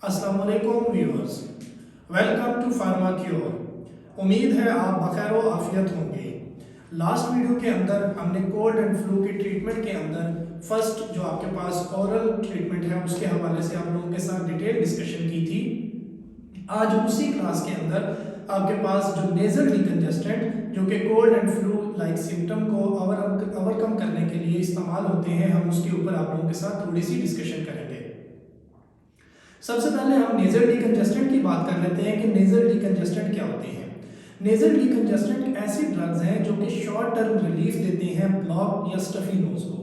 अस्सलाम वालेकुम viewers, welcome to Pharma Cure. उम्मीद है आप बखैर व आफियत होंगे। लास्ट वीडियो के अंदर हमने कोल्ड एंड फ्लू के ट्रीटमेंट के अंदर फर्स्ट जो आपके पास ओरल ट्रीटमेंट है उसके हवाले से आप लोगों के साथ डिटेल डिस्कशन की थी। आज उसी क्लास के अंदर आपके पास जो नेजल डिकंजेस्टेंट जो कि cold and flu like symptom को ओवरकम करने के लिए इस्तेमाल होते हैं, हम उसके ऊपर आप लोगों के साथ थोड़ी सी डिस्कशन करेंगे। सबसे पहले हम नेजल डिकंजेस्टेंट की बात कर लेते हैं कि नेजल डिकंजेस्टेंट क्या होते हैं। नेजल डिकंजेस्टेंट ऐसी ड्रग्स हैं जो कि शॉर्ट टर्म रिलीफ देते हैं ब्लॉक या स्टफी नोज को।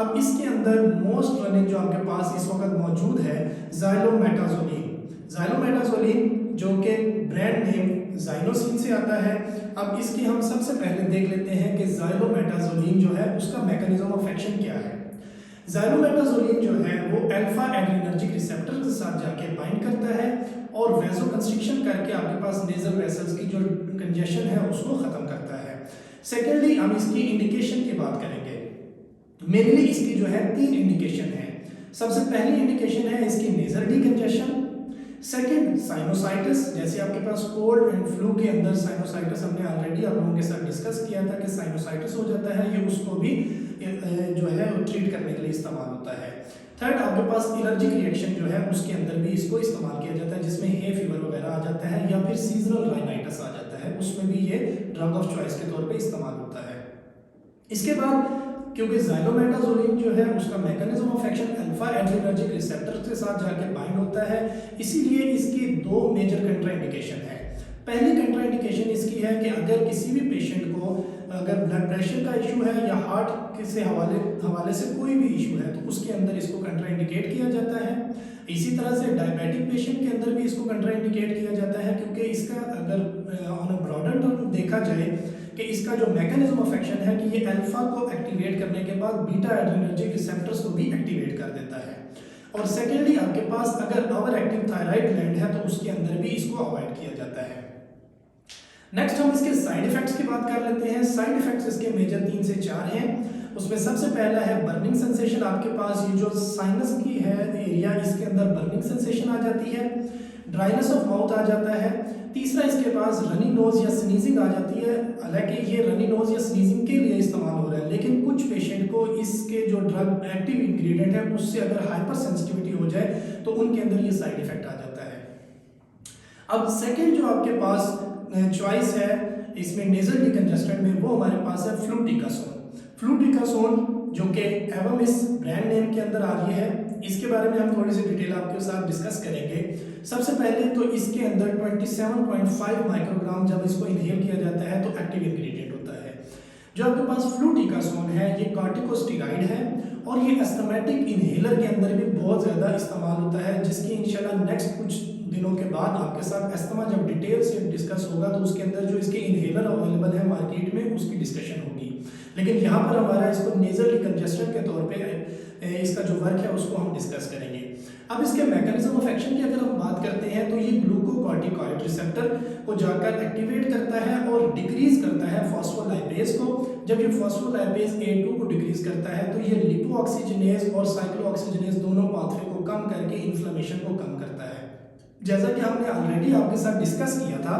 अब इसके अंदर मोस्ट रनिंग जो आपके पास इस वक्त मौजूद है ज़ाइलोमेटाज़ोलिन। ज़ाइलोमेटाज़ोलिन जो कि ब्रांड नेम ज़ाइनोसिन से आता है। अब इसकी हम सबसे पहले देख लेते हैं कि ज़ाइलोमेटाज़ोलिन जो है उसका मैकेनिज्म ऑफ एक्शन क्या है। ज़ाइलोमेटाज़ोलिन जो है वो अल्फा एड्रिनर्जिक रिसेप्टर के साथ जाके बाइंड करता है और वैसोकंस्ट्रिक्शन करके आपके पास नेजल वेसल्स की जो कंजेशन है उसको ख़त्म करता है। सेकेंडली हम इसकी इंडिकेशन की बात करेंगे। मेनली इसकी जो है 3 इंडिकेशन है। सबसे पहली इंडिकेशन है इसकी नेजल डिकंजेशन, सेकेंड साइनोसाइटिस, जैसे आपके पास कोल्ड एंड फ्लू के अंदर साइनोसाइटिस हमने ऑलरेडी आप लोगों के साथ डिस्कस किया था कि साइनोसाइटिस हो जाता है, ये उसको भी जो है ट्रीट करने के लिए इस्तेमाल होता है। थर्ड आपके पास एलर्जिक रिएक्शन जो है उसके अंदर भी इसको इस्तेमाल किया जाता है, जिसमें हे फीवर वगैरह आ जाता है या फिर सीजनल राइनाइटिस आ जाता है, उसमें भी ये ड्रग ऑफ चॉइस के तौर पे इस्तेमाल होता है। इसके बाद क्योंकि ज़ाइलोमेटाज़ोलिन जो है उसका mechanism of action alpha adrenergic receptor के साथ जाके बाइंड होता है, इसीलिए इसकी 2 मेजर कंट्राइंडिकेशन है। पहली कंट्राइंडिकेशन इसकी है कि अगर किसी भी पेशेंट को अगर ब्लड प्रेशर का इशू है या हार्ट के से हवाले से कोई भी इशू है तो उसके अंदर इसको कंट्राइंडिकेट किया जाता है। इसी तरह से डायबिटिक पेशेंट के अंदर भी इसको कंट्राइंडिकेट किया जाता है, क्योंकि इसका अगर ऑन अ ब्रॉडर टर्म देखा जाए कि इसका जो मैकेनिज्म ऑफ एक्शन है कि ये अल्फा को एक्टिवेट करने के बाद बीटा एड्रिनर्जिक रिसेप्टर्स को भी एक्टिवेट कर देता है। और सेकेंडली आपके पास अगर ओवर एक्टिव थायराइड ग्लैंड है तो उसके अंदर भी इसको अवॉइड किया जाता है। नेक्स्ट हम इसके साइड इफेक्ट्स की बात कर लेते हैं। साइड इफेक्ट्स इसके मेजर 3 से 4 हैं। उसमें सबसे पहला है बर्निंग सेंसेशन। आपके पास ये जो साइनस की है एरिया, इसके अंदर बर्निंग सेंसेशन आ जाती है, ड्राइनेस ऑफ माउथ आ जाता है। तीसरा इसके पास रनी नोज या स्नीजिंग आ जाती है। हालांकि ये रनी नोज या स्नीजिंग के लिए इस्तेमाल हो रहा है, लेकिन कुछ पेशेंट को इसके जो ड्रग एक्टिव इंग्रेडिएंट है उससे अगर हाइपर सेंसिटिविटी हो जाए तो उनके अंदर ये साइड इफेक्ट आ जाता है। अब सेकेंड जो आपके पास चॉइस है इसमें नेजल डिकंजेस्टेंट में, वो हमारे पास है फ्लूटिकासोन। फ्लूटिकासोन जो कि एवमिस ब्रांड नेम के अंदर आ रही है, इसके बारे में हम थोड़ी सी डिटेल आपके साथ डिस्कस करेंगे। सबसे पहले तो इसके अंदर 27.5 माइक्रोग्राम जब इसको इनहेल किया जाता है तो एक्टिव इंग्रेडिएंट होता है। जो आपके पास फ्लूटिकासोन है ये कॉर्टिकोस्टेरॉइड है और ये एस्थमेटिक इनहेलर के अंदर भी बहुत ज़्यादा इस्तेमाल होता है, जिसकी इंशाल्लाह नेक्स्ट कुछ दिनों के बाद आपके साथ अस्थमा जब डिटेल से डिस्कस होगा तो उसके अंदर जो इसके इनहेलर अवेलेबल है मार्केट में उसकी डिस्कशन होगी। लेकिन यहाँ पर हमारा इसको नेजल डिकंजेस्टेंट के तौर पे इसका जो वर्क है उसको हम डिस्कस करेंगे। अब इसके मैकेनिज्म ऑफ एक्शन की अगर हम बात करते हैं तो ये ग्लूकोकॉर्टिकॉइड रिसेप्टर को जाकर एक्टिवेट करता है और डिक्रीज करता है फॉस्फोलाइपेज को। जब ये फॉस्फोलाइपेज A2 को डिक्रीज करता है तो ये लिपोऑक्सीजनेज और साइक्लोऑक्सीजनेज दोनों पाथवे को कम करके इन्फ्लेमेशन को कम करता है। जैसा कि हमने ऑलरेडी आपके साथ डिस्कस किया था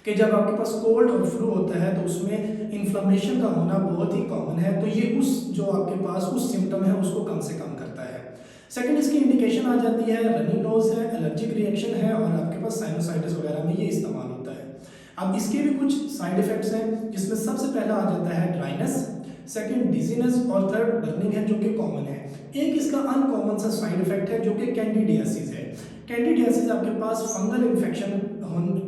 कि जब आपके पास कोल्ड और फ्लू होता है तो उसमें इन्फ्लेमेशन का होना बहुत ही कॉमन है, तो ये उस जो आपके पास उस सिम्टम है उसको कम से कम करता है। सेकंड इसकी इंडिकेशन आ जाती है रनी नोज है, एलर्जिक रिएक्शन है और आपके पास साइनोसाइटिस वगैरह में ये इस्तेमाल होता है। अब इसके भी कुछ साइड इफेक्ट्स हैं, जिसमें सबसे पहला आ जाता है ड्राइनेस, सेकंड डिजीनेस और थर्ड बर्निंग है जो कि कॉमन है। एक इसका अनकॉमन सा साइड इफेक्ट है जो कि कैंडिडियासिस है। कैंडिडियासिस आपके पास फंगल इन्फेक्शन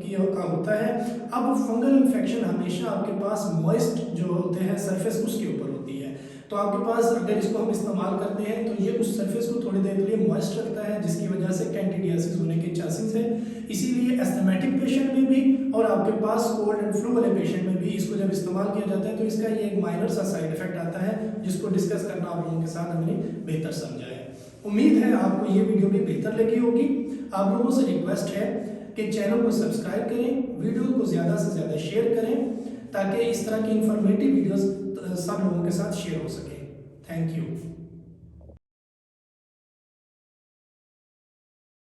का होता है। अब फंगल इन्फेक्शन हमेशा आपके पास मॉइस्ट जो होते हैं सरफेस उसके ऊपर होती है, तो आपके पास अगर इसको हम इस्तेमाल करते हैं तो ये उस सरफेस को थोड़ी देर के लिए मॉइस्ट रखता है, जिसकी वजह से कैंडिडियासिस होने के चांसेस है। इसीलिए एस्थमेटिक पेशेंट में भी और आपके पास कोल्ड एंड फ्लू वाले पेशेंट में भी इसको जब इस्तेमाल किया जाता है तो इसका ये एक माइनर सा साइड इफेक्ट आता है, जिसको डिस्कस करना आप लोगों के साथ हमने बेहतर समझा है। उम्मीद है आपको ये वीडियो भी बेहतर लगी होगी। आप लोगों से रिक्वेस्ट है कि चैनल को सब्सक्राइब करें, वीडियो को ज़्यादा से ज़्यादा शेयर करें ताकि इस तरह की इंफॉर्मेटिव वीडियोस सब लोगों के साथ शेयर हो सके। Thank you.